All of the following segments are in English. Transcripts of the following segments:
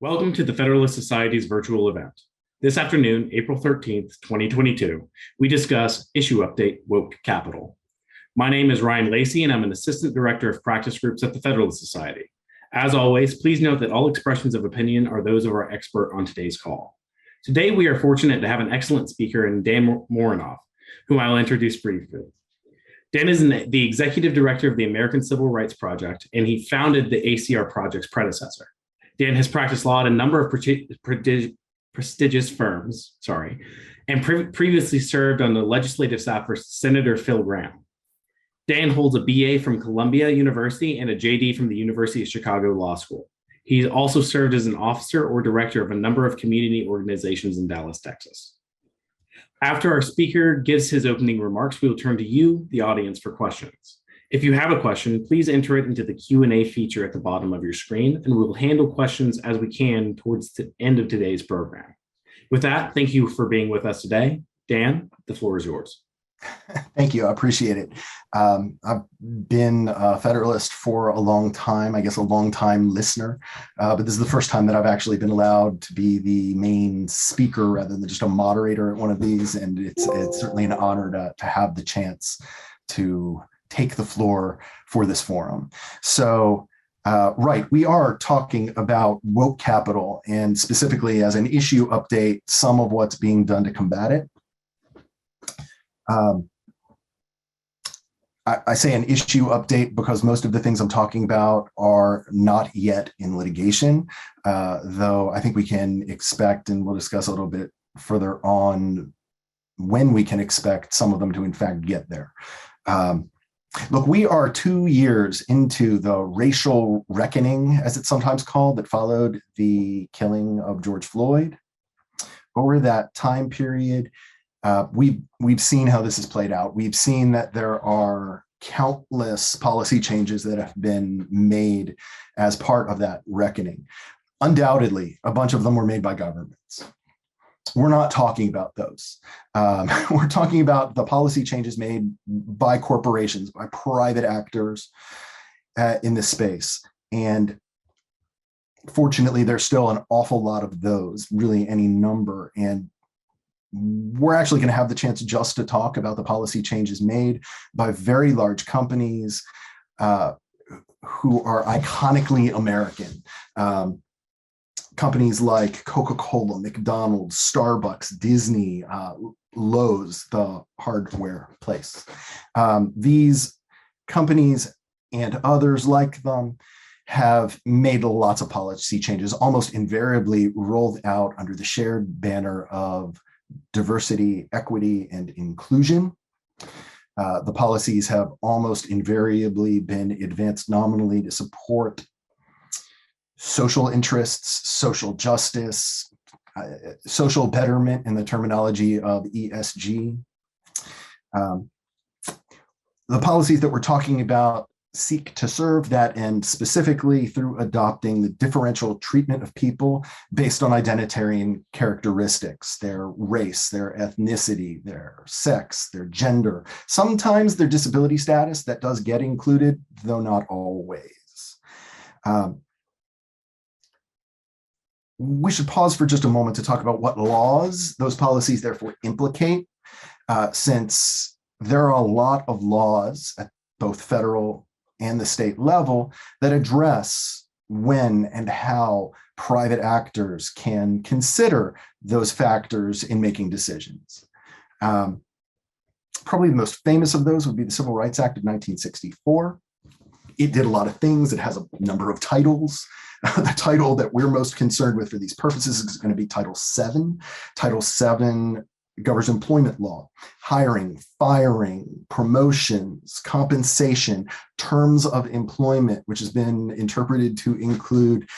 Welcome to the Federalist Society's virtual event. This afternoon, April 13th, 2022, we discuss Issue Update Woke Capital. My name is Ryan Lacey, and I'm an Assistant Director of Practice Groups at the Federalist Society. As always, please note that all expressions of opinion are those of our expert on today's call. Today, we are fortunate to have an excellent speaker in Dan Morenoff, whom I will introduce briefly. Dan is the Executive Director of the American Civil Rights Project, and he founded the ACR Project's predecessor. Dan has practiced law at a number of prestigious firms, and previously served on the legislative staff for Senator Phil Gramm. Dan holds a BA from Columbia University and a JD from the University of Chicago Law School. He's also served as an officer or director of a number of community organizations in Dallas, Texas. After our speaker gives his opening remarks, we will turn to you, the audience, for questions. If you have a question, please enter it into the Q&A feature at the bottom of your screen, and we will handle questions as we can towards the end of today's program. With that, thank you for being with us today. Dan, the floor is yours. Thank you. I appreciate it. I've been a Federalist for a long time, I guess a long time listener, but this is the first time that I've actually been allowed to be the main speaker rather than just a moderator at one of these, and it's certainly an honor to have the chance to take the floor for this forum. So, right, we are talking about woke capital, and specifically as an issue update, some of what's being done to combat it. I say an issue update because most of the things I'm talking about are not yet in litigation, though I think we can expect, and we'll discuss a little bit further on when we can expect some of them to in fact get there. Look, we are 2 years into the racial reckoning, as it's sometimes called, that followed the killing of George Floyd. Over that time period, we've seen how this has played out. We've seen that there are countless policy changes that have been made as part of that reckoning. Undoubtedly, a bunch of them were made by governments. We're not talking about those. We're talking about the policy changes made by corporations, by private actors in this space. And fortunately, there's still an awful lot of those, really any number. And we're actually going to have the chance just to talk about the policy changes made by very large companies who are iconically American. Companies like Coca-Cola, McDonald, Starbucks, Disney, Lowe's, the hardware place. These companies and others like them have made lots of policy changes, almost invariably rolled out under the shared banner of diversity, equity, and inclusion. The policies have almost invariably been advanced nominally to support social interests, social justice, social betterment in the terminology of ESG. The policies that we're talking about seek to serve that end specifically through adopting the differential treatment of people based on identitarian characteristics, their race, their ethnicity, their sex, their gender, sometimes their disability status. That does get included, though not always. We should pause for just a moment to talk about what laws those policies therefore implicate, since there are a lot of laws at both federal and the state level that address when and how private actors can consider those factors in making decisions. Probably the most famous of those would be the Civil Rights Act of 1964. It did a lot of things. It has a number of titles. The title that we're most concerned with for these purposes is going to be Title VII. Title VII governs employment law, hiring, firing, promotions, compensation, terms of employment, which has been interpreted to include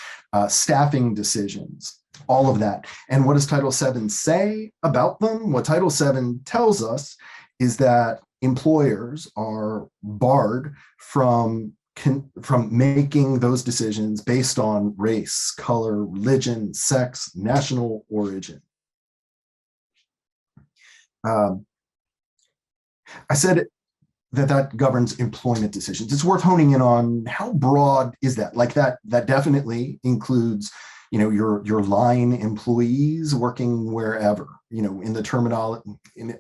staffing decisions, all of that. And what does Title VII say about them? What Title VII tells us is that employers are barred from making those decisions based on race, color, religion, sex, national origin. I said that governs employment decisions. It's worth honing in on how broad is that? Like that definitely includes your line employees working wherever, in the terminology,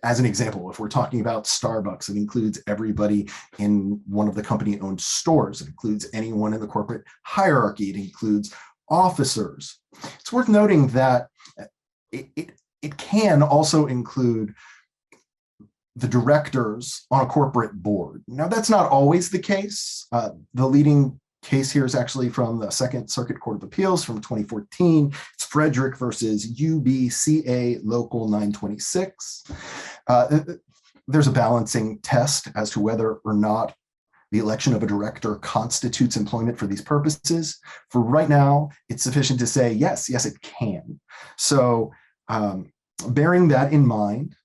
as an example, if we're talking about Starbucks, it includes everybody in one of the company owned stores. It includes anyone in the corporate hierarchy. It includes officers. It's worth noting that it can also include the directors on a corporate board. Now, that's not always the case. The leading case here is actually from the Second Circuit Court of Appeals from 2014. It's Frederick versus Ubca Local 926. There's a balancing test as to whether or not the election of a director constitutes employment for these purposes. For right now, it's sufficient to say, yes, it can. So bearing that in mind,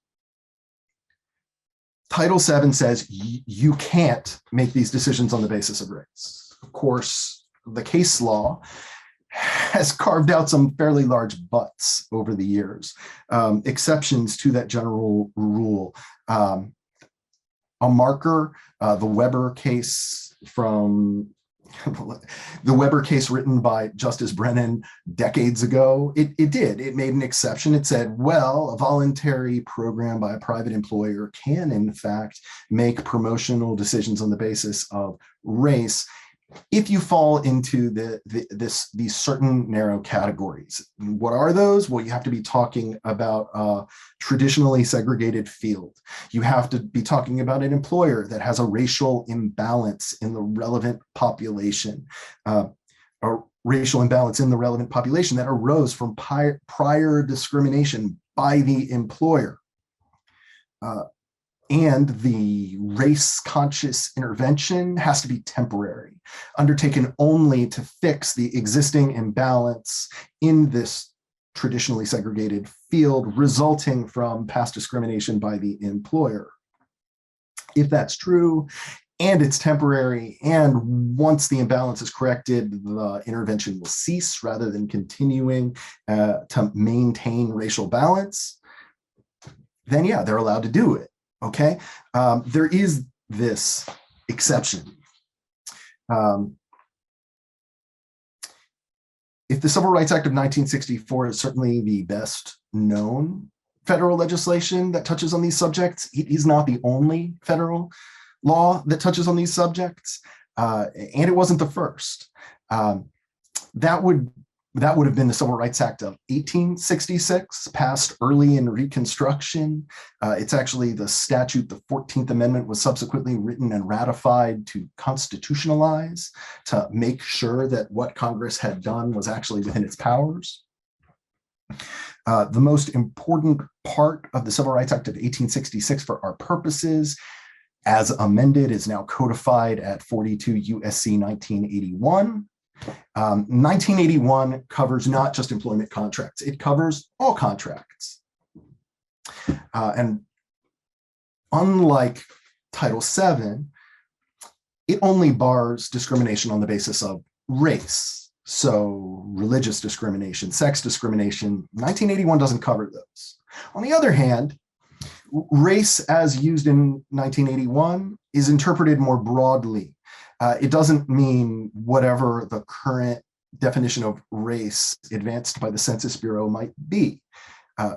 Title VII says you can't make these decisions on the basis of race. Of course, the case law has carved out some fairly large butts over the years, exceptions to that general rule. A marker, the Weber case written by Justice Brennan decades ago, it made an exception. It said, well, a voluntary program by a private employer can in fact make promotional decisions on the basis of race if you fall into these certain narrow categories. What are those? Well, you have to be talking about a traditionally segregated field. You have to be talking about an employer that has a racial imbalance in the relevant population, that arose from prior discrimination by the employer. And the race-conscious intervention has to be temporary, undertaken only to fix the existing imbalance in this traditionally segregated field resulting from past discrimination by the employer. If that's true, and it's temporary, and once the imbalance is corrected, the intervention will cease rather than continuing to maintain racial balance, then yeah, they're allowed to do it. Okay, there is this exception. If the Civil Rights Act of 1964 is certainly the best known federal legislation that touches on these subjects, it is not the only federal law that touches on these subjects, and it wasn't the first. That would have been the Civil Rights Act of 1866, passed early in Reconstruction. It's actually the statute, the 14th Amendment was subsequently written and ratified to constitutionalize, to make sure that what Congress had done was actually within its powers. The most important part of the Civil Rights Act of 1866 for our purposes, as amended, is now codified at 42 U.S.C. 1981. 1981 covers not just employment contracts, it covers all contracts. And unlike Title VII, it only bars discrimination on the basis of race. So religious discrimination, sex discrimination, 1981 doesn't cover those. On the other hand, race as used in 1981 is interpreted more broadly. It doesn't mean whatever the current definition of race advanced by the Census Bureau might be.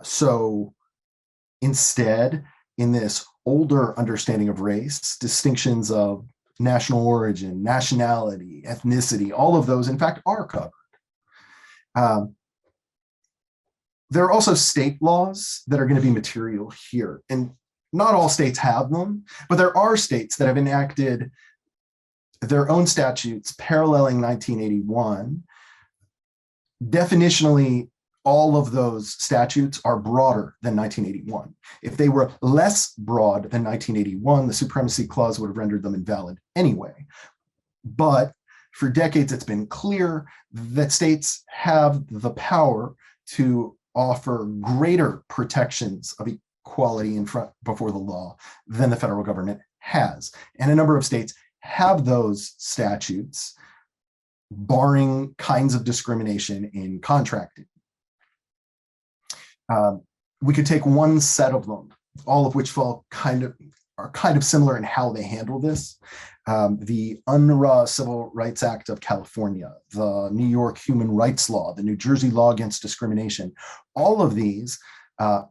So instead, in this older understanding of race, distinctions of national origin, nationality, ethnicity, all of those, in fact, are covered. There are also state laws that are going to be material here. And not all states have them, but there are states that have enacted their own statutes paralleling 1981. Definitionally, all of those statutes are broader than 1981. If they were less broad than 1981, the Supremacy Clause would have rendered them invalid anyway. But for decades, it's been clear that states have the power to offer greater protections of equality before the law than the federal government has. And a number of states have those statutes barring kinds of discrimination in contracting. We could take one set of them, all of which are kind of similar in how they handle this. the UNRRA Civil Rights Act of California, the New York Human Rights Law, the New Jersey Law Against Discrimination. All of these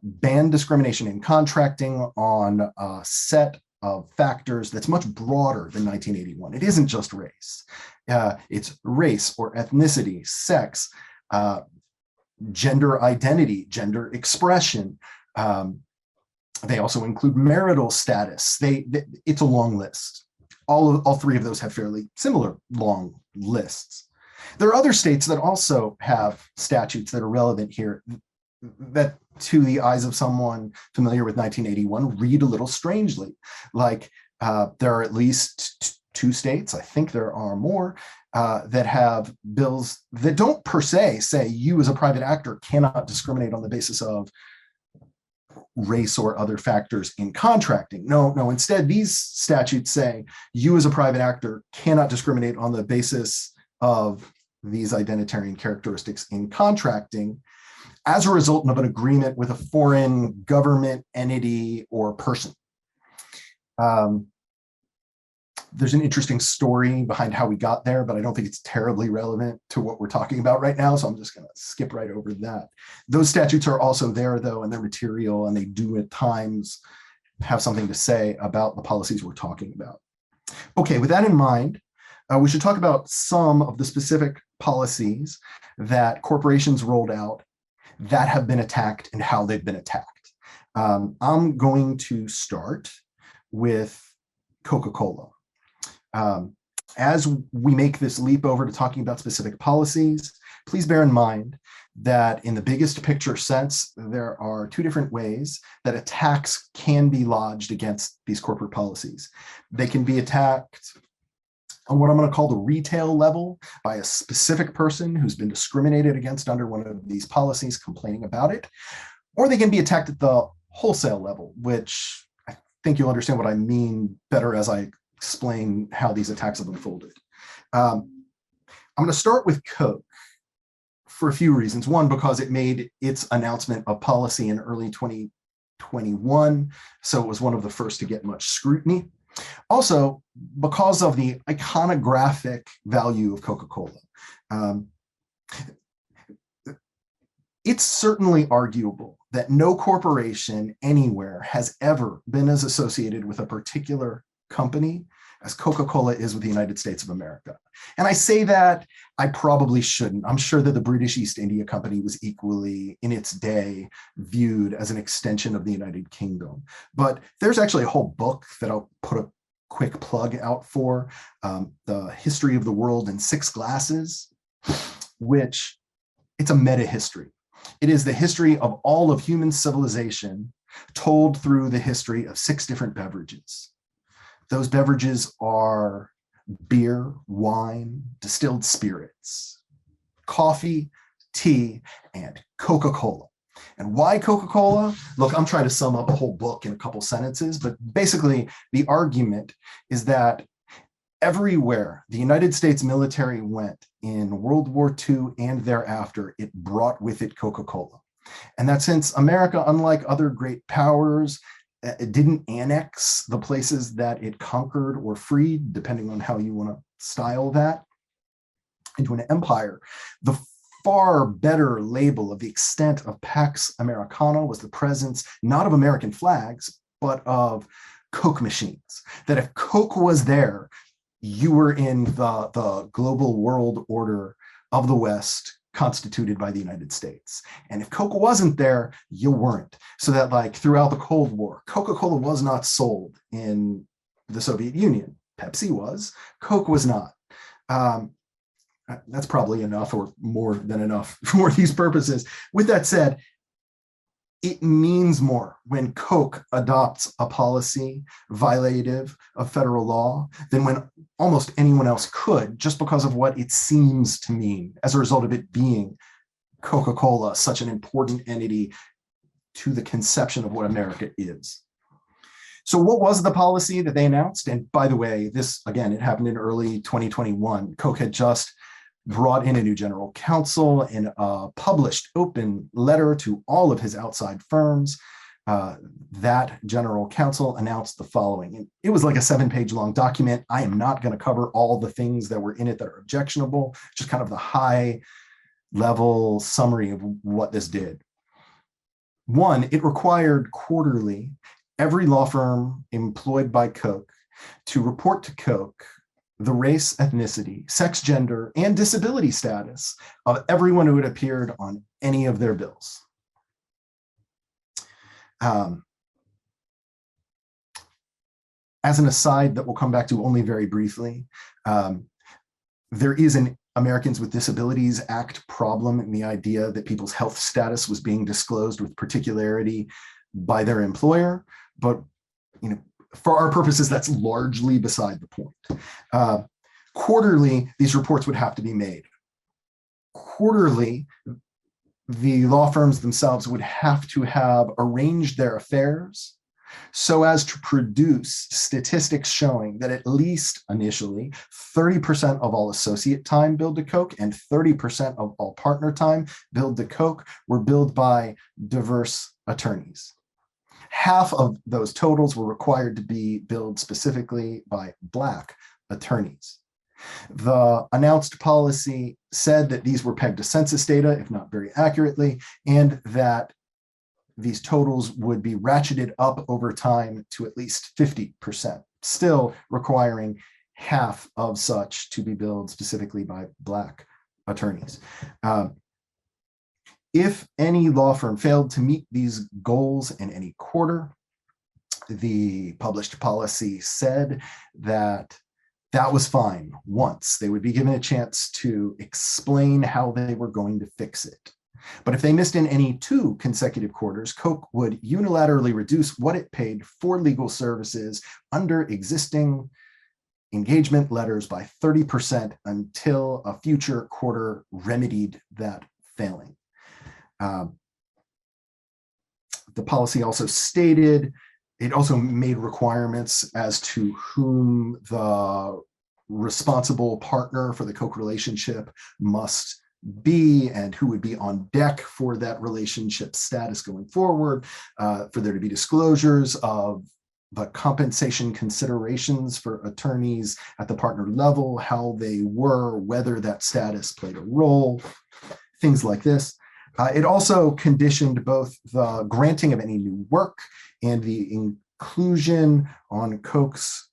ban discrimination in contracting on a set of factors that's much broader than 1981. It isn't just race. It's race or ethnicity, sex, gender identity, gender expression. They also include marital status. It's a long list. All three of those have fairly similar long lists. There are other states that also have statutes that are relevant here that, to the eyes of someone familiar with 1981, read a little strangely. Like there are at least two states, I think there are more, that have bills that don't per se say you as a private actor cannot discriminate on the basis of race or other factors in contracting. No, instead, these statutes say you as a private actor cannot discriminate on the basis of these identitarian characteristics in contracting as a result of an agreement with a foreign government, entity, or person. There's an interesting story behind how we got there, but I don't think it's terribly relevant to what we're talking about right now, so I'm just going to skip right over that. Those statutes are also there, though, and they're material, and they do at times have something to say about the policies we're talking about. Okay, with that in mind, we should talk about some of the specific policies that corporations rolled out that have been attacked and how they've been attacked. I'm going to start with Coca-Cola. As we make this leap over to talking about specific policies, please bear in mind that in the biggest picture sense, there are two different ways that attacks can be lodged against these corporate policies. They can be attacked on what I'm going to call the retail level by a specific person who's been discriminated against under one of these policies, complaining about it, or they can be attacked at the wholesale level, which I think you'll understand what I mean better as I explain how these attacks have unfolded. I'm going to start with Coke for a few reasons. One, because it made its announcement of policy in early 2021, so it was one of the first to get much scrutiny. Also, because of the iconographic value of Coca-Cola. It's certainly arguable that no corporation anywhere has ever been as associated with a particular company as Coca-Cola is with the United States of America. And I say that, I probably shouldn't. I'm sure that the British East India Company was equally, in its day, viewed as an extension of the United Kingdom. But there's actually a whole book that I'll put a quick plug out for, The History of the World in 6 Glasses, which it's a meta-history. It is the history of all of human civilization told through the history of 6 different beverages. Those beverages are beer, wine, distilled spirits, coffee, tea, and Coca-Cola. And why Coca-Cola? Look, I'm trying to sum up a whole book in a couple sentences, but basically the argument is that everywhere the United States military went in World War II and thereafter, it brought with it Coca-Cola. And that since America, unlike other great powers, it didn't annex the places that it conquered or freed, depending on how you want to style that, into an empire, the far better label of the extent of Pax Americana was the presence not of American flags, but of Coke machines. That if Coke was there, you were in the global world order of the West, constituted by the United States. And if Coke wasn't there, you weren't. So that like throughout the Cold War, Coca-Cola was not sold in the Soviet Union. Pepsi was, Coke was not. That's probably enough or more than enough for these purposes. With that said, it means more when Coke adopts a policy violative of federal law than when almost anyone else could, just because of what it seems to mean as a result of it being Coca-Cola, such an important entity to the conception of what America is. So what was the policy that they announced? And by the way, this, again, it happened in early 2021. Coke had just brought in a new general counsel in a published open letter to all of his outside firms, that general counsel announced the following. And it was like a 7-page long document. I am not going to cover all the things that were in it that are objectionable, just kind of the high level summary of what this did. One, it required quarterly every law firm employed by Coke to report to Coke the race, ethnicity, sex, gender, and disability status of everyone who had appeared on any of their bills. As an aside that we'll come back to only very briefly, there is an Americans with Disabilities Act problem in the idea that people's health status was being disclosed with particularity by their employer, but for our purposes, that's largely beside the point. Quarterly, these reports would have to be made. Quarterly, the law firms themselves would have to have arranged their affairs so as to produce statistics showing that at least initially 30% of all associate time billed to Coke and 30% of all partner time billed to Coke were billed by diverse attorneys. Half of those totals were required to be billed specifically by Black attorneys. The announced policy said that these were pegged to census data, if not very accurately, and that these totals would be ratcheted up over time to at least 50%, still requiring half of such to be billed specifically by Black attorneys. If any law firm failed to meet these goals in any quarter, the published policy said that that was fine once. They would be given a chance to explain how they were going to fix it. But if they missed in any 2 consecutive quarters, Coke would unilaterally reduce what it paid for legal services under existing engagement letters by 30% until a future quarter remedied that failing. The policy also stated, it also made requirements as to whom the responsible partner for the Coke relationship must be and who would be on deck for that relationship status going forward, for there to be disclosures of the compensation considerations for attorneys at the partner level, how they were, whether that status played a role, things like this. It also conditioned both the granting of any new work and the inclusion on Coke's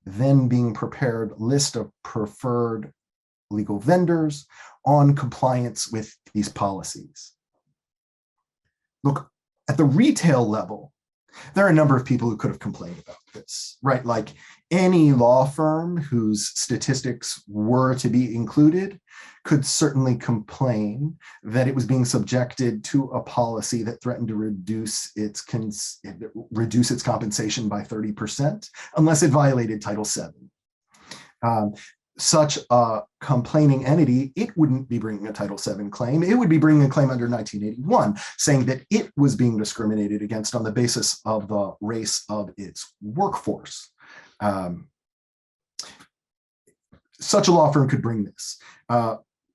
then being prepared list of preferred legal vendors on compliance with these policies. Look, at the retail level, there are a number of people who could have complained about this, right? Like any law firm whose statistics were to be included could certainly complain that it was being subjected to a policy that threatened to reduce its compensation by 30% unless it violated Title VII. Such a complaining entity, it wouldn't be bringing a Title VII claim. It would be bringing a claim under 1981, saying that it was being discriminated against on the basis of the race of its workforce. Such a law firm could bring this.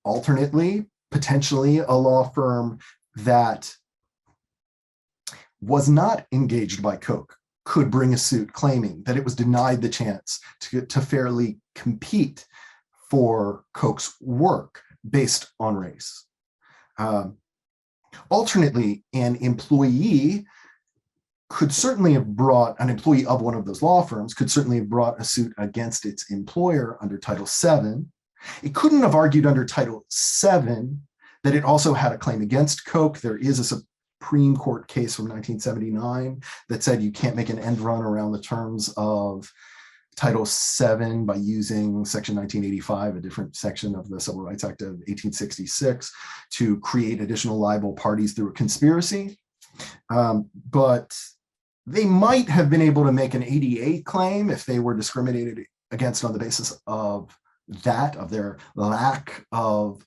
Alternately, potentially a law firm that was not engaged by Coke could bring a suit claiming that it was denied the chance to fairly compete for Coke's work based on race. Alternately, an employee could certainly have brought, an employee of one of those law firms could certainly have brought a suit against its employer under Title VII. It couldn't have argued under Title VII that it also had a claim against Coke. There is a Supreme Court case from 1979 that said you can't make an end run around the terms of Title VII by using Section 1985, a different section of the Civil Rights Act of 1866, to create additional liable parties through a conspiracy. But they might have been able to make an ADA claim if they were discriminated against on the basis of that, of their lack of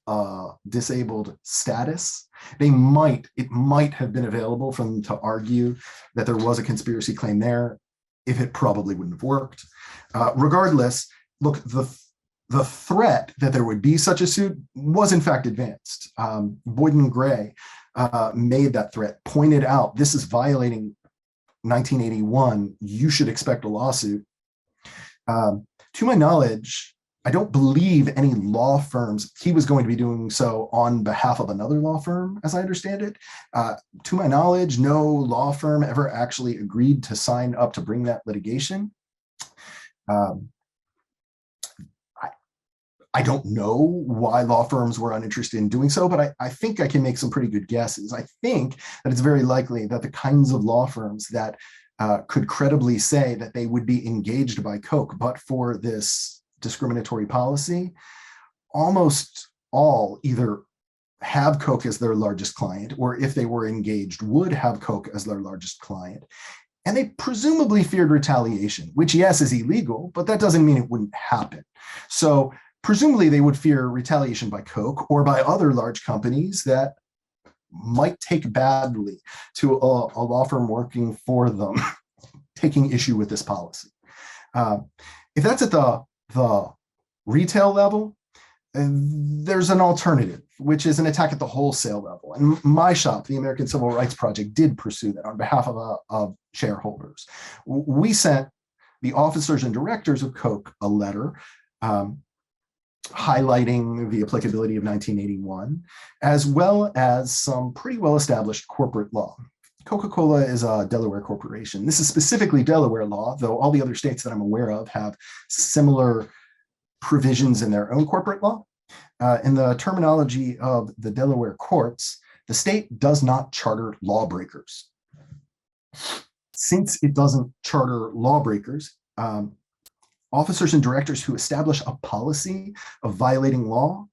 disabled status. It might have been available for them to argue that there was a conspiracy claim there, if it probably wouldn't have worked. Regardless, look, the threat that there would be such a suit was in fact advanced. Boyden Gray made that threat, pointed out this is violating 1981, you should expect a lawsuit. To my knowledge, I don't believe any law firms, he was going to be doing so on behalf of another law firm, as I understand it. To my knowledge, no law firm ever actually agreed to sign up to bring that litigation. I don't know why law firms were uninterested in doing so, but I think I can make some pretty good guesses. I think that it's very likely that the kinds of law firms that could credibly say that they would be engaged by Coke, but for this discriminatory policy, almost all either have Coke as their largest client, or if they were engaged, would have Coke as their largest client. And they presumably feared retaliation, which, yes, is illegal, but that doesn't mean it wouldn't happen. So presumably they would fear retaliation by Coke or by other large companies that might take badly to a law firm working for them taking issue with this policy. If that's at the retail level, there's an alternative, which is an attack at the wholesale level. And my shop, the American Civil Rights Project, did pursue that on behalf of shareholders. We sent the officers and directors of Coke a letter highlighting the applicability of 1981, as well as some pretty well-established corporate law. Coca-Cola is a Delaware corporation. This is specifically Delaware law, though all the other states that I'm aware of have similar provisions in their own corporate law. In the terminology of the Delaware courts, the state does not charter lawbreakers. Since it doesn't charter lawbreakers, officers and directors who establish a policy of violating law,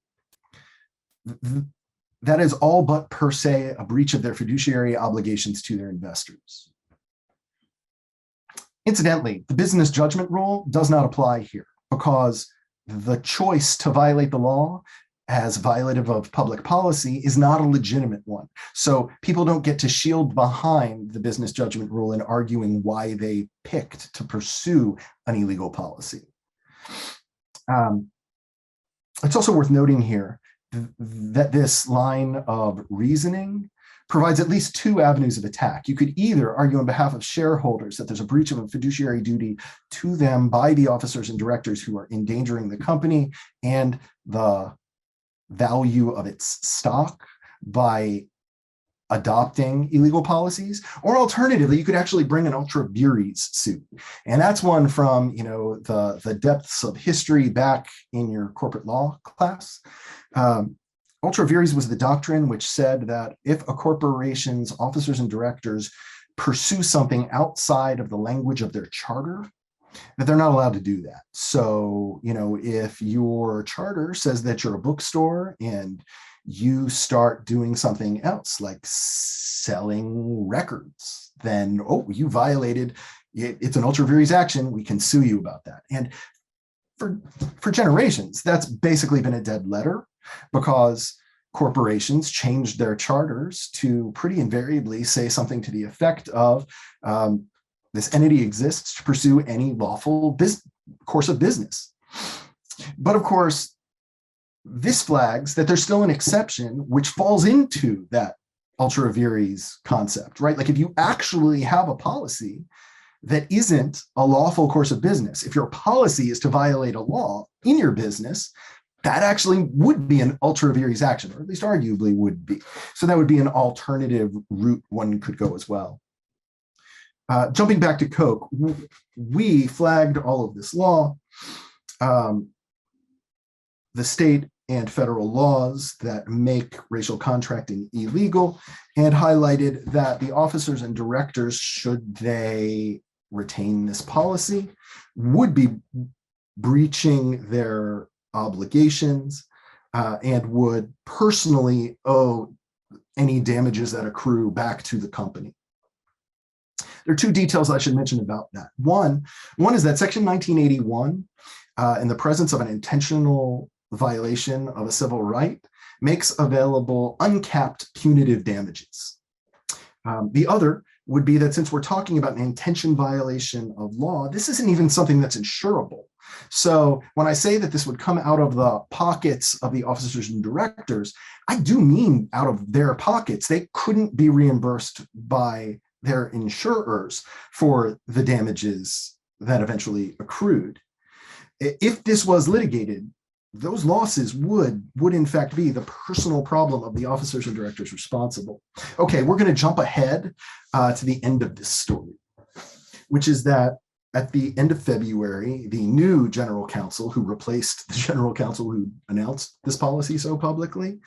that is all but per se a breach of their fiduciary obligations to their investors. Incidentally, the business judgment rule does not apply here because the choice to violate the law as violative of public policy is not a legitimate one. So people don't get to shield behind the business judgment rule in arguing why they picked to pursue an illegal policy. It's also worth noting here that this line of reasoning provides at least two avenues of attack. You could either argue on behalf of shareholders that there's a breach of a fiduciary duty to them by the officers and directors who are endangering the company and the value of its stock by adopting illegal policies, or alternatively, you could actually bring an ultra vires suit. And that's one from, the depths of history back in your corporate law class. Ultra vires was the doctrine which said that if a corporation's officers and directors pursue something outside of the language of their charter, that they're not allowed to do that. So, if your charter says that you're a bookstore and you start doing something else like selling records, then, you violated, it's an ultra vires action, we can sue you about that. And for generations, that's basically been a dead letter because corporations changed their charters to pretty invariably say something to the effect of, this entity exists to pursue any lawful course of business. But of course, this flags that there's still an exception which falls into that ultra vires concept, right? Like if you actually have a policy that isn't a lawful course of business, if your policy is to violate a law in your business, that actually would be an ultra vires action, or at least arguably would be. So that would be an alternative route one could go as well. Jumping back to Coke, we flagged all of this law, the state and federal laws that make racial contracting illegal, and highlighted that the officers and directors, should they retain this policy, would be breaching their obligations and would personally owe any damages that accrue back to the company. There are two details I should mention about that. One is that Section 1981, in the presence of an intentional violation of a civil right, makes available uncapped punitive damages. The other would be that since we're talking about an intention violation of law, this isn't even something that's insurable. So when I say that this would come out of the pockets of the officers and directors, I do mean out of their pockets. They couldn't be reimbursed by their insurers for the damages that eventually accrued. If this was litigated, those losses would in fact be the personal problem of the officers and directors responsible. Okay, we're going to jump ahead to the end of this story, which is that at the end of February, the new general counsel, who replaced the general counsel who announced this policy so publicly,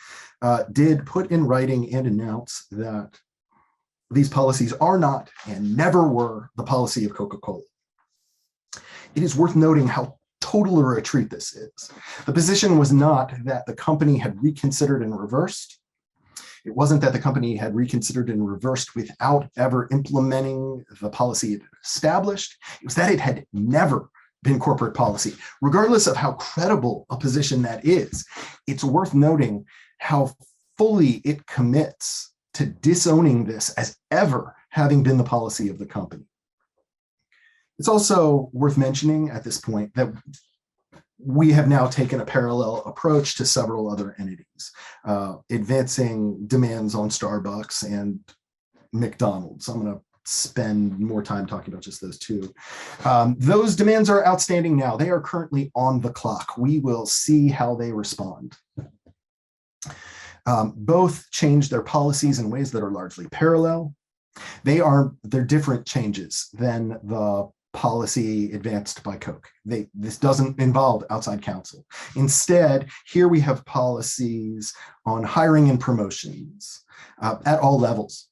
did put in writing and announce that these policies are not and never were the policy of Coca-Cola. It is worth noting how total a retreat this is. The position was not that the company had reconsidered and reversed. It wasn't that the company had reconsidered and reversed without ever implementing the policy it established. It was that it had never been corporate policy. Regardless of how credible a position that is, it's worth noting how fully it commits to disowning this as ever having been the policy of the company. It's also worth mentioning at this point that we have now taken a parallel approach to several other entities, advancing demands on Starbucks and McDonald's. I'm going to spend more time talking about just those two. Those demands are outstanding now. They are currently on the clock. We will see how they respond. Both change their policies in ways that are largely parallel. They're different changes than the policy advanced by Coke. This doesn't involve outside counsel. Instead, here we have policies on hiring and promotions at all levels,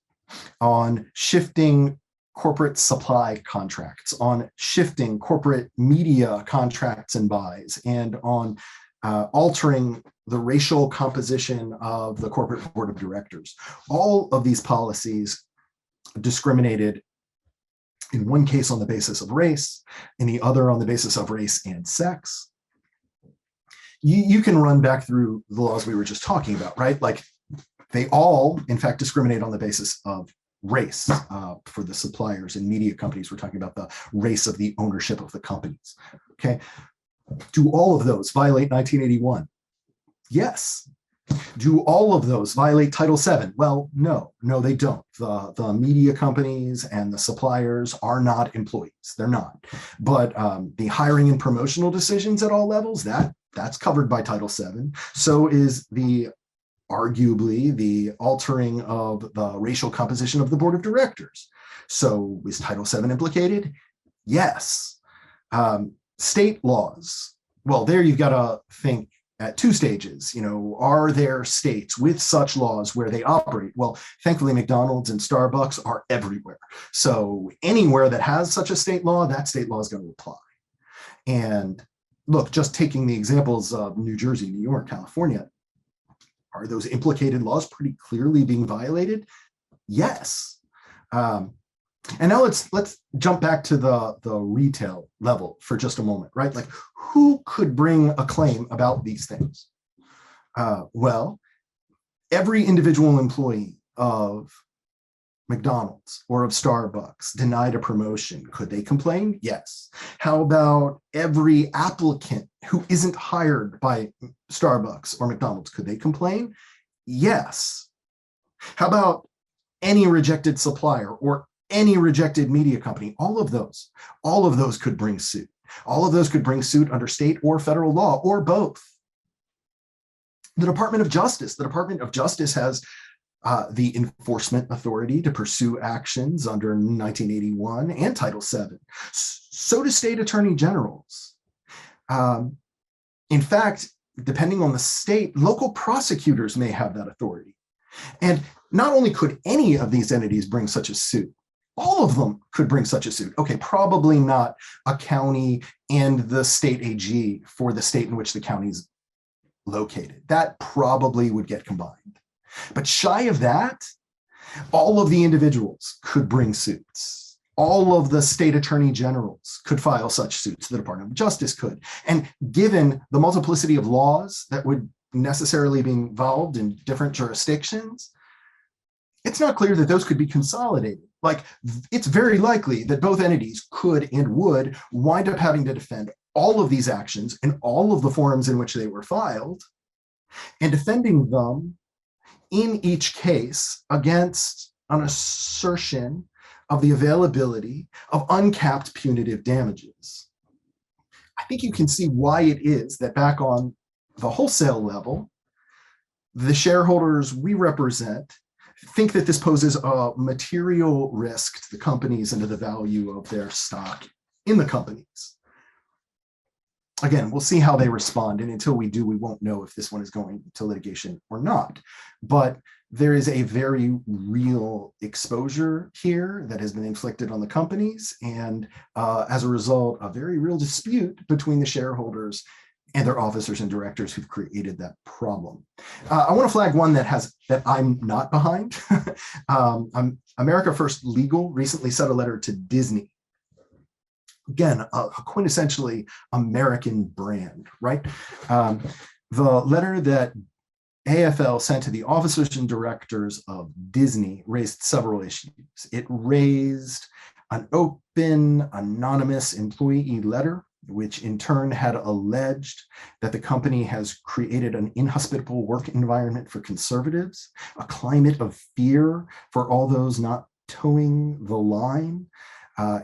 on shifting corporate supply contracts, on shifting corporate media contracts and buys, and on altering the racial composition of the corporate board of directors. All of these policies discriminated in one case on the basis of race, in the other on the basis of race and sex. You can run back through the laws we were just talking about, right? Like they all, in fact, discriminate on the basis of race. For the suppliers and media companies, we're talking about the race of the ownership of the companies, okay? Do all of those violate 1981? Yes. Do all of those violate Title VII? Well, no, they don't. The media companies and the suppliers are not employees. They're not. But the hiring and promotional decisions at all levels, that's covered by Title VII. So is arguably the altering of the racial composition of the board of directors. So is Title VII implicated? Yes. State laws. Well, there you've got to think at two stages. Are there states with such laws where they operate? Well, thankfully, McDonald's and Starbucks are everywhere. So anywhere that has such a state law, that state law is going to apply. And look, just taking the examples of New Jersey, New York, California, are those implicated laws pretty clearly being violated? Yes. And now let's jump back to the retail level for just a moment, right? Like, who could bring a claim about these things? Well, every individual employee of McDonald's or of Starbucks denied a promotion. Could they complain? Yes. How about every applicant who isn't hired by Starbucks or McDonald's? Could they complain? Yes. How about any rejected supplier or any rejected media company? All of those could bring suit. All of those could bring suit under state or federal law, or both. The Department of Justice has the enforcement authority to pursue actions under 1981 and Title VII. So do state attorney generals. In fact, depending on the state, local prosecutors may have that authority. And not only could any of these entities bring such a suit, all of them could bring such a suit. Okay, probably not a county and the state AG for the state in which the county is located. That probably would get combined. But shy of that, all of the individuals could bring suits. All of the state attorney generals could file such suits. The Department of Justice could. And given the multiplicity of laws that would necessarily be involved in different jurisdictions, it's not clear that those could be consolidated. Like, it's very likely that both entities could and would wind up having to defend all of these actions in all of the forums in which they were filed, and defending them in each case against an assertion of the availability of uncapped punitive damages. I think you can see why it is that back on the wholesale level, the shareholders we represent think that this poses a material risk to the companies and to the value of their stock in the companies. Again, we'll see how they respond, and until we do, we won't know if this one is going to litigation or not. But there is a very real exposure here that has been inflicted on the companies, and as a result, a very real dispute between the shareholders and their officers and directors who've created that problem. I want to flag one that I'm not behind. America First Legal recently sent a letter to Disney. Again, a quintessentially American brand, right? The letter that AFL sent to the officers and directors of Disney raised several issues. It raised an open, anonymous employee letter, which in turn had alleged that the company has created an inhospitable work environment for conservatives, a climate of fear for all those not towing the line.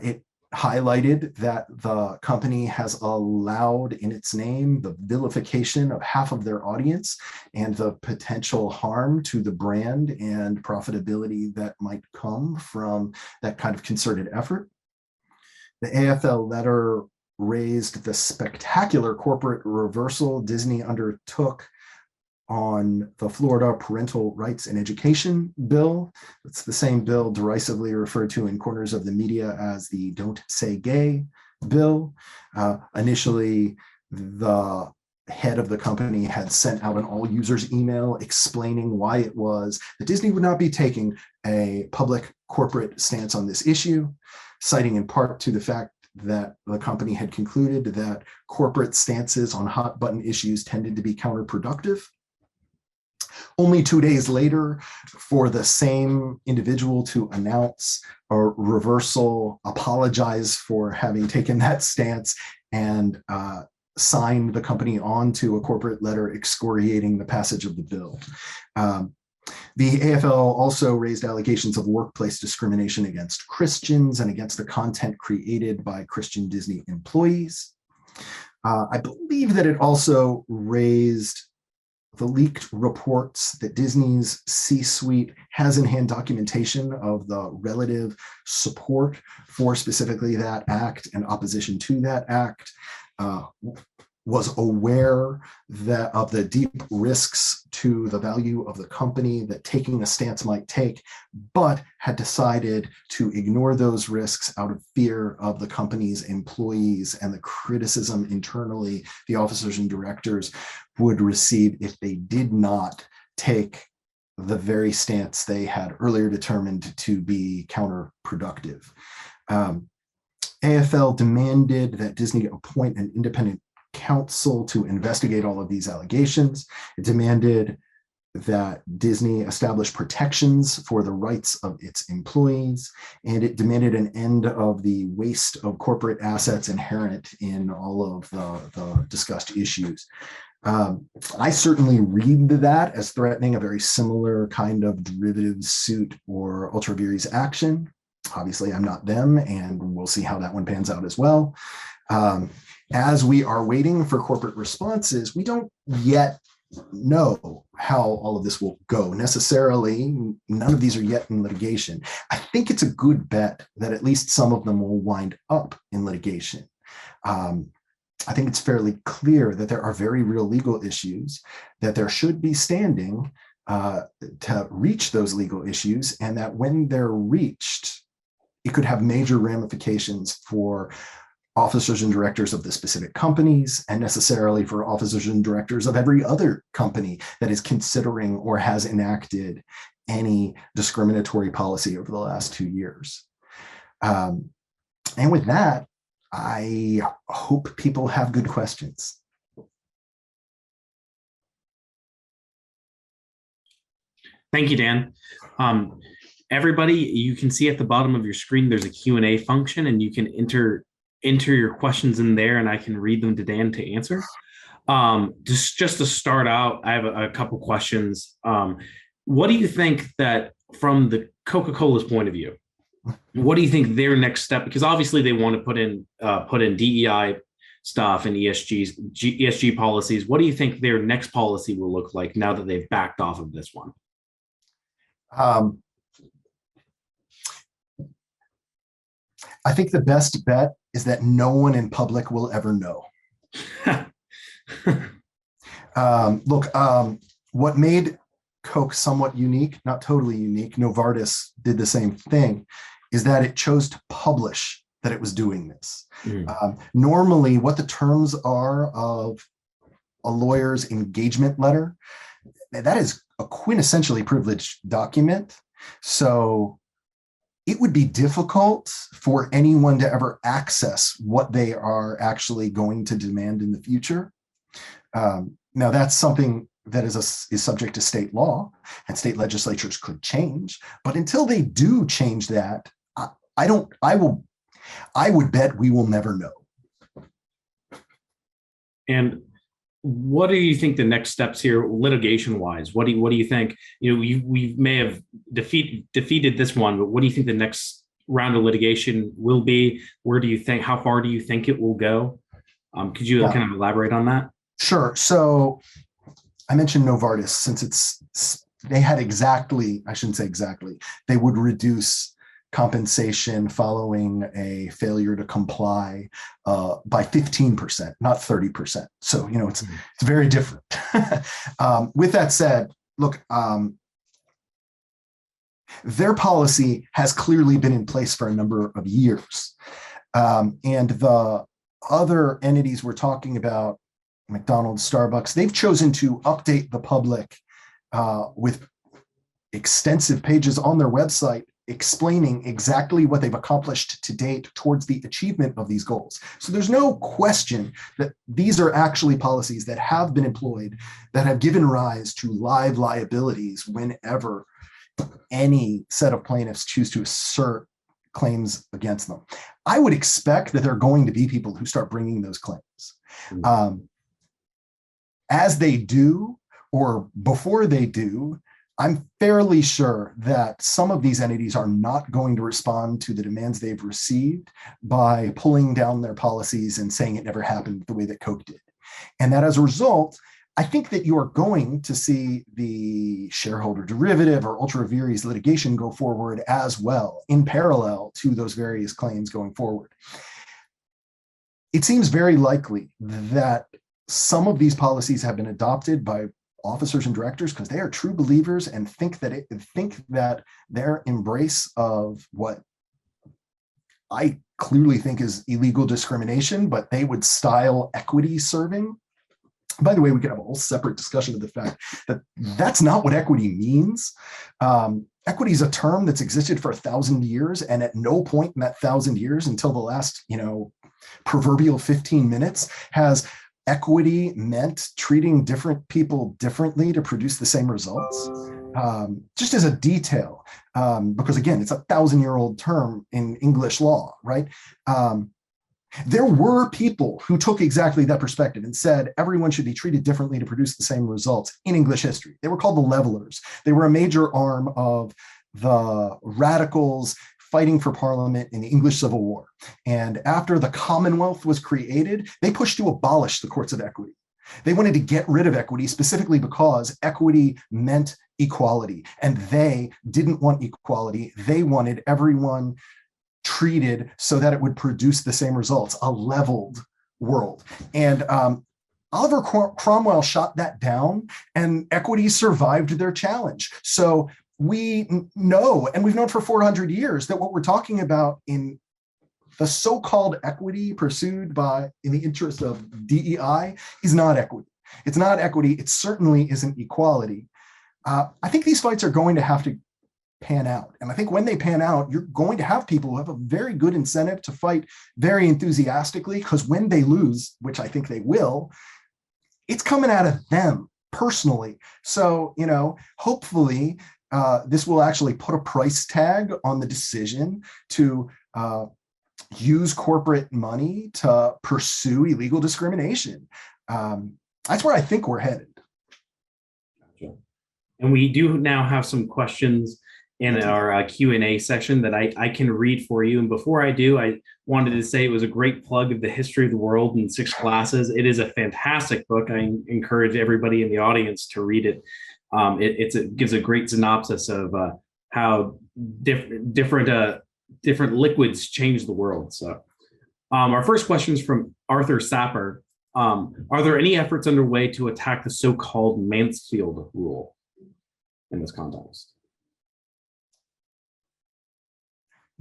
It highlighted that the company has allowed in its name the vilification of half of their audience and the potential harm to the brand and profitability that might come from that kind of concerted effort. The AFL letter raised the spectacular corporate reversal Disney undertook on the Florida Parental Rights and Education Bill. It's the same bill derisively referred to in corners of the media as the Don't Say Gay bill. Initially, the head of the company had sent out an all users email explaining why it was that Disney would not be taking a public corporate stance on this issue, citing in part to the fact that the company had concluded that corporate stances on hot button issues tended to be counterproductive. Only 2 days later, for the same individual to announce a reversal, apologize for having taken that stance, and sign the company onto a corporate letter excoriating the passage of the bill. The AFL also raised allegations of workplace discrimination against Christians and against the content created by Christian Disney employees. I believe that it also raised the leaked reports that Disney's C-suite has in hand documentation of the relative support for specifically that act and opposition to that act, was aware of the deep risks to the value of the company that taking a stance might take, but had decided to ignore those risks out of fear of the company's employees and the criticism internally the officers and directors would receive if they did not take the very stance they had earlier determined to be counterproductive. AFL demanded that Disney appoint an independent counsel to investigate all of these allegations. It demanded that Disney establish protections for the rights of its employees, and it demanded an end of the waste of corporate assets inherent in all of the discussed issues. I certainly read that as threatening a very similar kind of derivative suit or ultra vires action. Obviously, I'm not them, and we'll see how that one pans out as well. As we are waiting for corporate responses, we don't yet know how all of this will go necessarily. None of these are yet in litigation. I think it's a good bet that at least some of them will wind up in litigation. I think it's fairly clear that there are very real legal issues, that there should be standing to reach those legal issues, and that when they're reached, it could have major ramifications for officers and directors of the specific companies, and necessarily for officers and directors of every other company that is considering or has enacted any discriminatory policy over the last 2 years. And with that, I hope people have good questions. Thank you, Dan. Everybody, you can see at the bottom of your screen, there's a Q&A function, and you can enter your questions in there, and I can read them to Dan to answer. Just to start out, I have a couple questions. What do you think that from the Coca-Cola's point of view, What do you think their next step? Because obviously they want to put in DEI stuff and ESG policies. What do you think their next policy will look like now that they've backed off of this one? I think the best bet is that no one in public will ever know. What made Coke somewhat unique, not totally unique, Novartis did the same thing, is that it chose to publish that it was doing this. Normally, what the terms are of a lawyer's engagement letter, that is a quintessentially privileged document. So it would be difficult for anyone to ever access what they are actually going to demand in the future. Now, that's something that is subject to state law, and state legislatures could change. But until they do change that, I would bet we will never know. And what do you think the next steps here, litigation-wise? What do you think? We may have defeated this one, but what do you think the next round of litigation will be? Where do you think? How far do you think it will go? Could you kind of elaborate on that? Sure. So I mentioned Novartis, since they had I shouldn't say exactly, they would reduce compensation following a failure to comply by 15%, not 30%. So, it's very different. With that said, look, their policy has clearly been in place for a number of years. And the other entities we're talking about, McDonald, Starbucks, they've chosen to update the public with extensive pages on their website explaining exactly what they've accomplished to date towards the achievement of these goals. So there's no question that these are actually policies that have been employed, that have given rise to live liabilities whenever any set of plaintiffs choose to assert claims against them. I would expect that there are going to be people who start bringing those claims. As they do, or before they do, I'm fairly sure that some of these entities are not going to respond to the demands they've received by pulling down their policies and saying it never happened the way that Coke did. And that as a result, I think that you are going to see the shareholder derivative or ultra vires litigation go forward as well, in parallel to those various claims going forward. It seems very likely that some of these policies have been adopted by officers and directors because they are true believers and think that their embrace of what I clearly think is illegal discrimination, but they would style equity serving. By the way, we could have a whole separate discussion of the fact that that's not what equity means. Equity is a term that's existed for 1,000 years, and at no point in that 1,000 years until the last, proverbial 15 minutes has equity meant treating different people differently to produce the same results. Just as a detail, because again, it's a 1,000-year-old term in English law, right? There were people who took exactly that perspective and said everyone should be treated differently to produce the same results in English history. They were called the levelers. They were a major arm of the radicals fighting for Parliament in the English Civil War. And after the Commonwealth was created, they pushed to abolish the courts of equity. They wanted to get rid of equity specifically because equity meant equality, and they didn't want equality. They wanted everyone treated so that it would produce the same results, a leveled world. And Oliver Cromwell shot that down, and equity survived their challenge. So we know, and we've known for 400 years, that what we're talking about in the so-called equity pursued in the interest of DEI is not equity. It's not equity. It certainly isn't equality. I think these fights are going to have to pan out. And I think when they pan out, you're going to have people who have a very good incentive to fight very enthusiastically, because when they lose, which I think they will, it's coming out of them personally. So, hopefully this will actually put a price tag on the decision to use corporate money to pursue illegal discrimination. That's where I think we're headed. Gotcha. And we do now have some questions in our Q&A section that I can read for you. And before I do, I wanted to say it was a great plug of the history of the world in 6 classes. It is a fantastic book. I encourage everybody in the audience to read it. It gives a great synopsis of how different liquids change the world. So our first question is from Arthur Sapper. Are there any efforts underway to attack the so-called Mansfield rule in this context?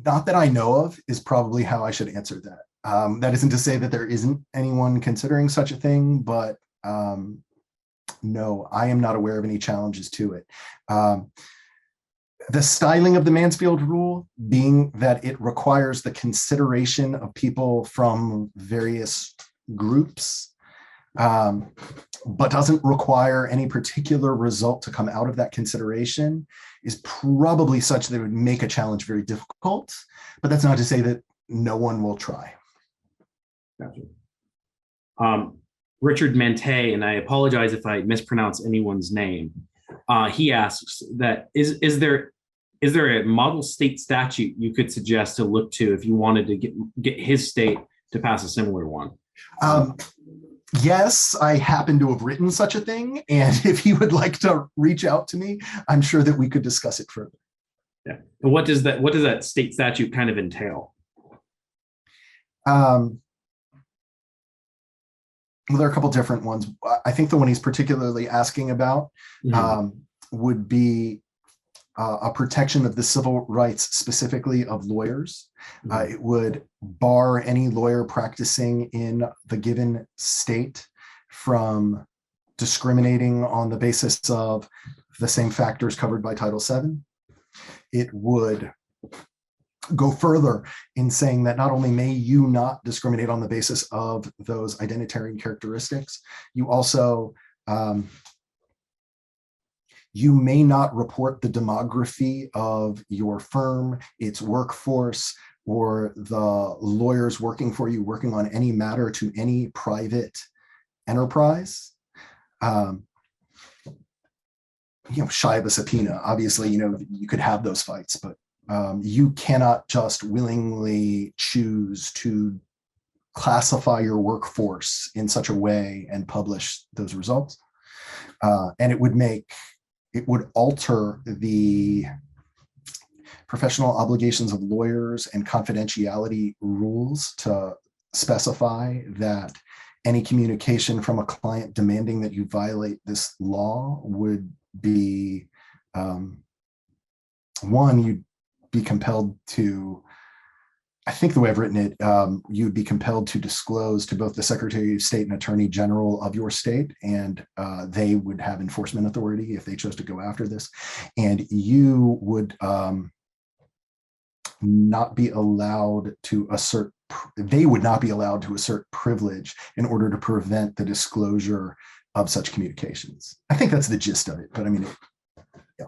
Not that I know of is probably how I should answer that. That isn't to say that there isn't anyone considering such a thing, but no, I am not aware of any challenges to it. The styling of the Mansfield rule being that it requires the consideration of people from various groups, but doesn't require any particular result to come out of that consideration is probably such that it would make a challenge very difficult, but that's not to say that no one will try. Gotcha. Richard Mante, and I apologize if I mispronounce anyone's name. He asks that is there a model state statute you could suggest to look to if you wanted to get his state to pass a similar one? Yes, I happen to have written such a thing, and if he would like to reach out to me, I'm sure that we could discuss it further. Yeah. And what does that state statute kind of entail? Well, there are a couple different ones. I think the one he's particularly asking about would be a protection of the civil rights, specifically of lawyers. It would bar any lawyer practicing in the given state from discriminating on the basis of the same factors covered by Title VII. It would go further in saying that not only may you not discriminate on the basis of those identitarian characteristics, you also you may not report the demography of your firm, its workforce, or the lawyers working for you, working on any matter to any private enterprise. Shy of a subpoena, obviously, you could have those fights, but you cannot just willingly choose to classify your workforce in such a way and publish those results. And it would alter the professional obligations of lawyers and confidentiality rules to specify that any communication from a client demanding that you violate this law would be, one, you'd be compelled to, I think the way I've written it, you'd be compelled to disclose to both the Secretary of State and Attorney General of your state, and they would have enforcement authority if they chose to go after this. And you would not be allowed to assert, they would not be allowed to assert privilege in order to prevent the disclosure of such communications. I think that's the gist of it, but I mean, yeah.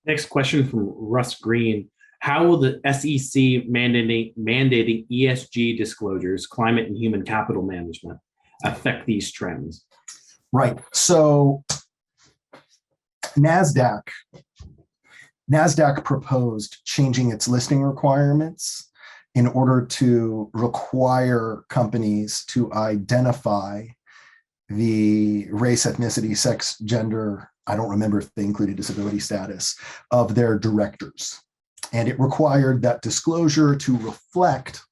Next question from Russ Green. How will the SEC mandating ESG disclosures, climate and human capital management, affect these trends? Right. So NASDAQ proposed changing its listing requirements in order to require companies to identify the race, ethnicity, sex, gender, I don't remember if they included disability status, of their directors. And it required that disclosure to reflect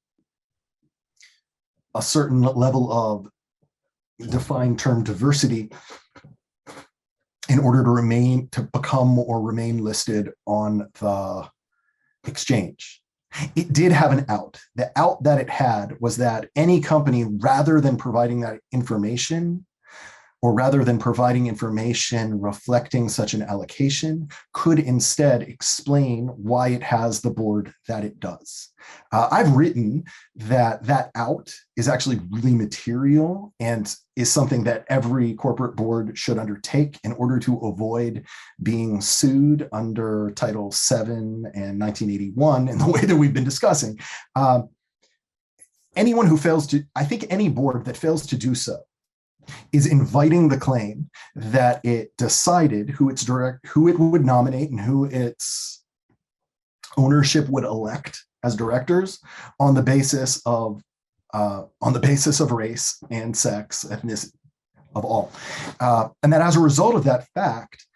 a certain level of defined term diversity in order to become or remain listed on the exchange. It did have an out. The out that it had was that any company, rather than providing that information, or rather than providing information reflecting such an allocation, could instead explain why it has the board that it does. I've written that out is actually really material and is something that every corporate board should undertake in order to avoid being sued under Title VII and 1981 in the way that we've been discussing. Anyone who fails to, I think any board that fails to do so is inviting the claim that it decided who it would nominate and who its ownership would elect as directors on the basis of race and sex, ethnicity, of all. And that as a result of that fact,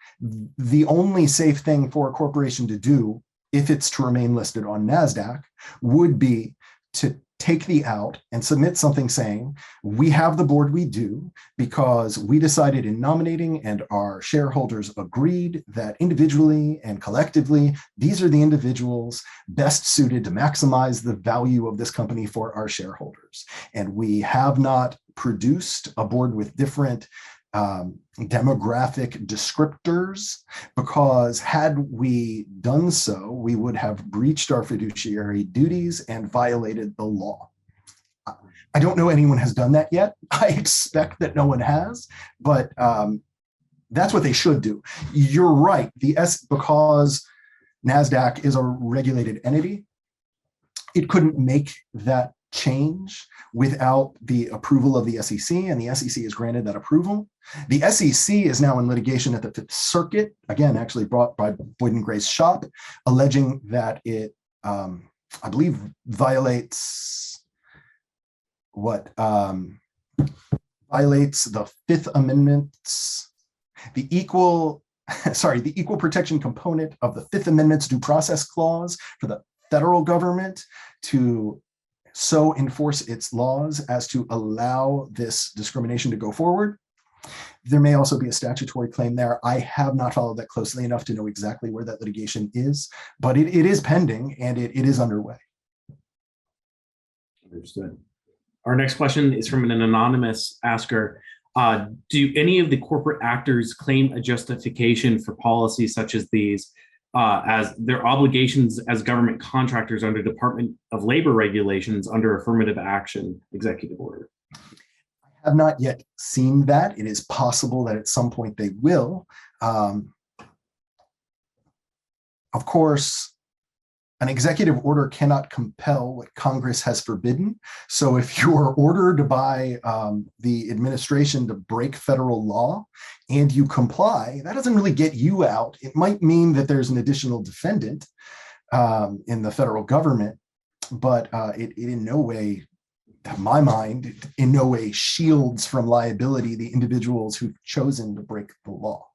the only safe thing for a corporation to do, if it's to remain listed on NASDAQ, would be to take the out and submit something saying, we have the board we do because we decided in nominating and our shareholders agreed that individually and collectively, these are the individuals best suited to maximize the value of this company for our shareholders. And we have not produced a board with different demographic descriptors, because had we done so, we would have breached our fiduciary duties and violated the law. I don't know anyone has done that yet. I expect that no one has, but that's what they should do. You're right. Because NASDAQ is a regulated entity, it couldn't make that change without the approval of the SEC, and the SEC has granted that approval. The SEC is now in litigation at the Fifth Circuit, again, actually brought by Boyd and Grace Shop, alleging that it, I believe, violates the Fifth Amendment's, the equal protection component of the Fifth Amendment's due process clause for the federal government to so enforce its laws as to allow this discrimination to go forward. There may also be a statutory claim there. I have not followed that closely enough to know exactly where that litigation is, but it is pending and it is underway. Understood. Our next question is from an anonymous asker. Do any of the corporate actors claim a justification for policies such as these as their obligations as government contractors under Department of Labor regulations under affirmative action executive order? I have not yet seen that. It is possible that at some point they will. Of course, an executive order cannot compel what Congress has forbidden. So if you're ordered by the administration to break federal law and you comply, that doesn't really get you out. It might mean that there's an additional defendant in the federal government, but it in no way, to my mind, in no way shields from liability the individuals who've chosen to break the law.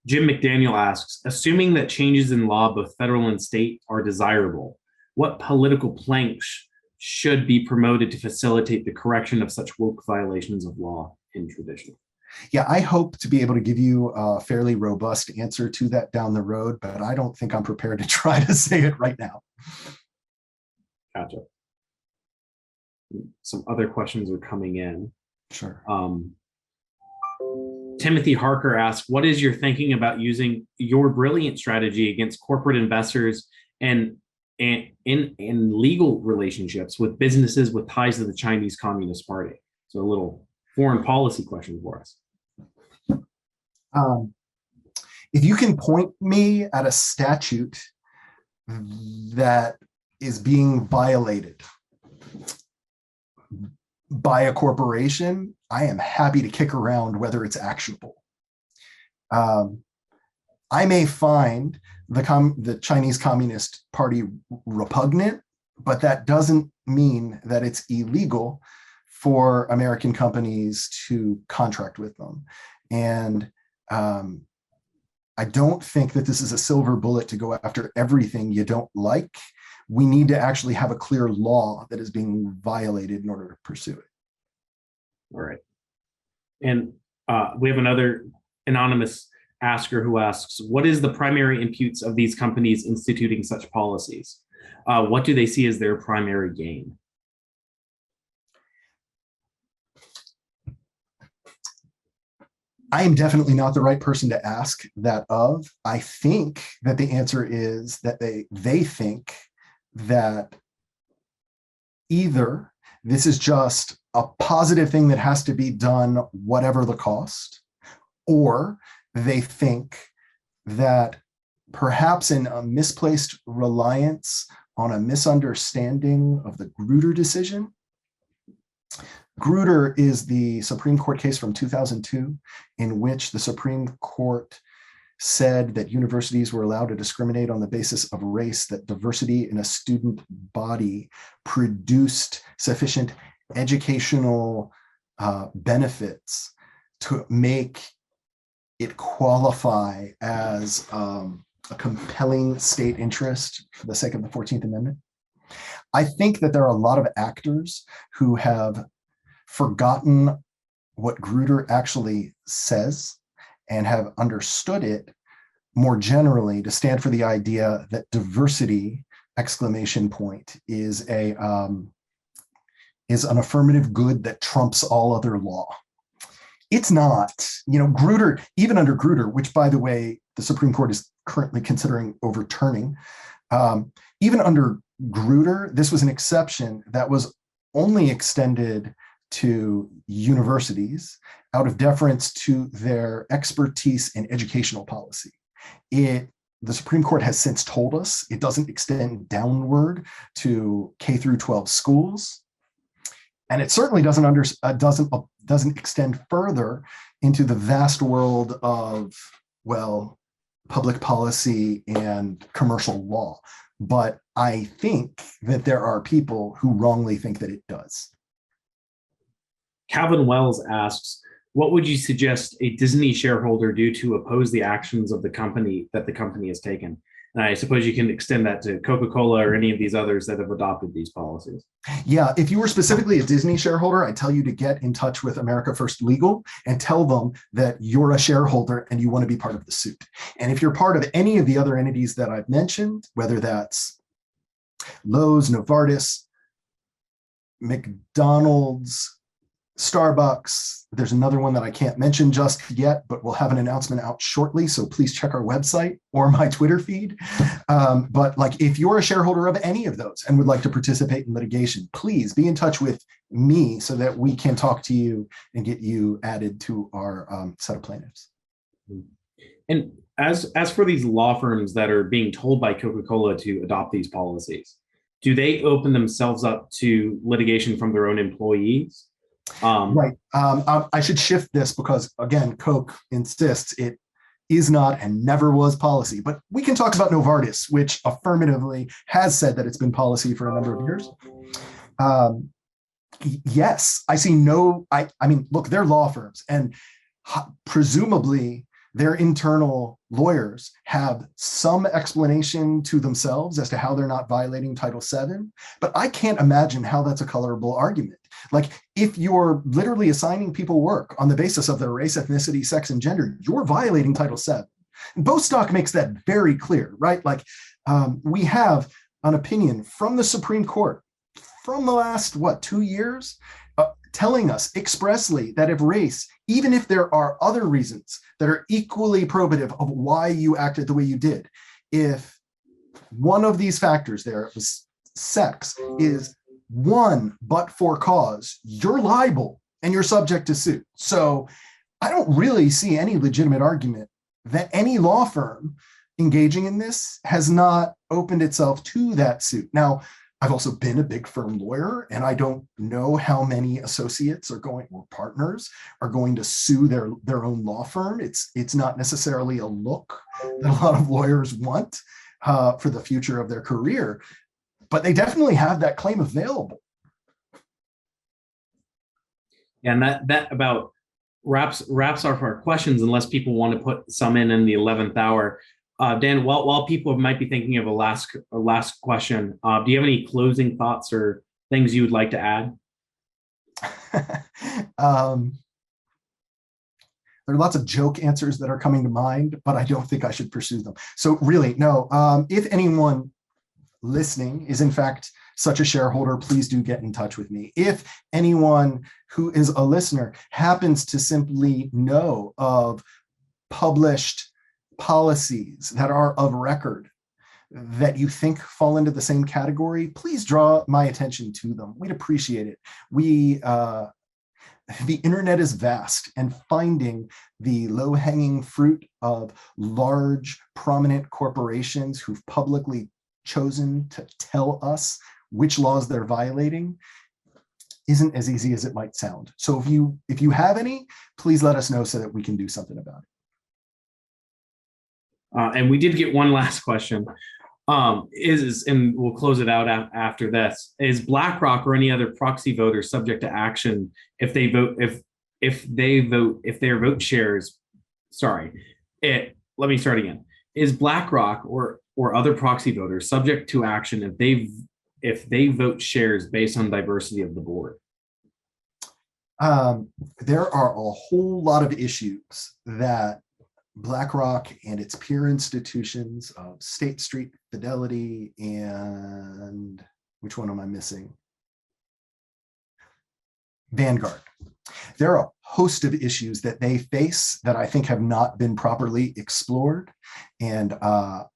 Jim McDaniel asks, assuming that changes in law, both federal and state, are desirable, what political planks should be promoted to facilitate the correction of such woke violations of law in tradition? Yeah, I hope to be able to give you a fairly robust answer to that down the road, but I don't think I'm prepared to try to say it right now. Gotcha. Some other questions are coming in. Sure. Timothy Harker asks, what is your thinking about using your brilliant strategy against corporate investors and in legal relationships with businesses with ties to the Chinese Communist Party? So a little foreign policy question for us. If you can point me at a statute that is being violated by a corporation, I am happy to kick around whether it's actionable. I may find the Chinese Communist Party repugnant, but that doesn't mean that it's illegal for American companies to contract with them. And I don't think that this is a silver bullet to go after everything you don't like. We need to actually have a clear law that is being violated in order to pursue it. All right. And we have another anonymous asker who asks, what is the primary imputes of these companies instituting such policies? What do they see as their primary gain? I am definitely not the right person to ask that of. I think that the answer is that they think that either this is just a positive thing that has to be done whatever the cost, or they think that perhaps in a misplaced reliance on a misunderstanding of the Grutter decision, Grutter is the Supreme Court case from 2002, in which the Supreme Court said that universities were allowed to discriminate on the basis of race, that diversity in a student body produced sufficient educational benefits to make it qualify as a compelling state interest for the sake of the 14th Amendment. I think that there are a lot of actors who have forgotten what Grutter actually says and have understood it more generally to stand for the idea that diversity, exclamation point, is an affirmative good that trumps all other law. It's not. Grutter, even under Grutter, which, by the way, the Supreme Court is currently considering overturning, even under Grutter, this was an exception that was only extended to universities out of deference to their expertise in educational policy. The Supreme Court has since told us it doesn't extend downward to K through 12 schools, and it certainly doesn't extend further into the vast world of, public policy and commercial law. But I think that there are people who wrongly think that it does. Calvin Wells asks, what would you suggest a Disney shareholder do to oppose the actions of the company that the company has taken? And I suppose you can extend that to Coca-Cola or any of these others that have adopted these policies. Yeah, if you were specifically a Disney shareholder, I tell you to get in touch with America First Legal and tell them that you're a shareholder and you want to be part of the suit. And if you're part of any of the other entities that I've mentioned, whether that's Lowe's, Novartis, McDonald's, Starbucks, there's another one that I can't mention just yet, but we'll have an announcement out shortly. So please check our website or my Twitter feed. But if you're a shareholder of any of those and would like to participate in litigation, please be in touch with me so that we can talk to you and get you added to our set of plaintiffs. And as for these law firms that are being told by Coca-Cola to adopt these policies, do they open themselves up to litigation from their own employees? Right. I should shift this because, again, Coke insists it is not and never was policy. But we can talk about Novartis, which affirmatively has said that it's been policy for a number of years. Yes, I see no, I mean, look, they're law firms, and presumably their internal lawyers have some explanation to themselves as to how they're not violating Title VII, but I can't imagine how that's a colorable argument. If you're literally assigning people work on the basis of their race, ethnicity, sex, and gender, you're violating Title VII. Bostock makes that very clear, right? We have an opinion from the Supreme Court from the last, 2 years, telling us expressly that if race, even if there are other reasons that are equally probative of why you acted the way you did, if one of these factors there, sex, is one but for cause, you're liable and you're subject to suit. So I don't really see any legitimate argument that any law firm engaging in this has not opened itself to that suit. Now, I've also been a big firm lawyer, and I don't know how many associates or partners are going to sue their own law firm. It's not necessarily a look that a lot of lawyers want for the future of their career, but they definitely have that claim available. Yeah, and that about wraps up our questions, unless people want to put some in the 11th hour. Dan, while people might be thinking of a last question, do you have any closing thoughts or things you would like to add? There are lots of joke answers that are coming to mind, but I don't think I should pursue them. So really, no. If anyone listening is in fact such a shareholder, please do get in touch with me. If anyone who is a listener happens to simply know of published policies that are of record that you think fall into the same category, please draw my attention to them. We'd appreciate it. The internet is vast, and finding the low-hanging fruit of large, prominent corporations who've publicly chosen to tell us which laws they're violating isn't as easy as it might sound. So if you have any, please let us know so that we can do something about it. And we did get one last question. And we'll close it out after this. Is BlackRock or any other proxy voter subject to action if they vote if their vote shares? Let me start again. Is BlackRock or other proxy voters subject to action if they vote shares based on diversity of the board? There are a whole lot of issues that BlackRock and its peer institutions of State Street, Fidelity, and which one am I missing? Vanguard. There are a host of issues that they face that I think have not been properly explored. And I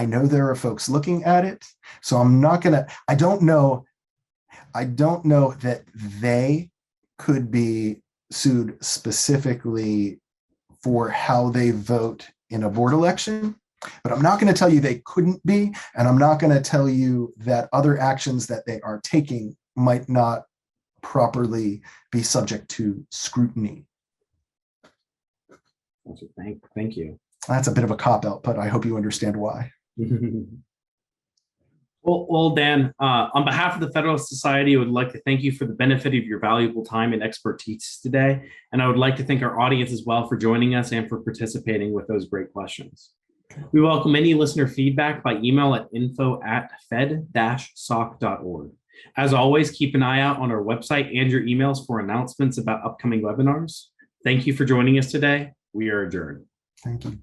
know there are folks looking at it. So I don't know that they could be sued specifically for how they vote in a board election, but I'm not going to tell you they couldn't be, and I'm not going to tell you that other actions that they are taking might not properly be subject to scrutiny. Thank you. That's a bit of a cop-out, but I hope you understand why. Well, Dan, on behalf of the Federalist Society, I would like to thank you for the benefit of your valuable time and expertise today. And I would like to thank our audience as well for joining us and for participating with those great questions. We welcome any listener feedback by email at info@fed-soc.org. As always, keep an eye out on our website and your emails for announcements about upcoming webinars. Thank you for joining us today. We are adjourned. Thank you.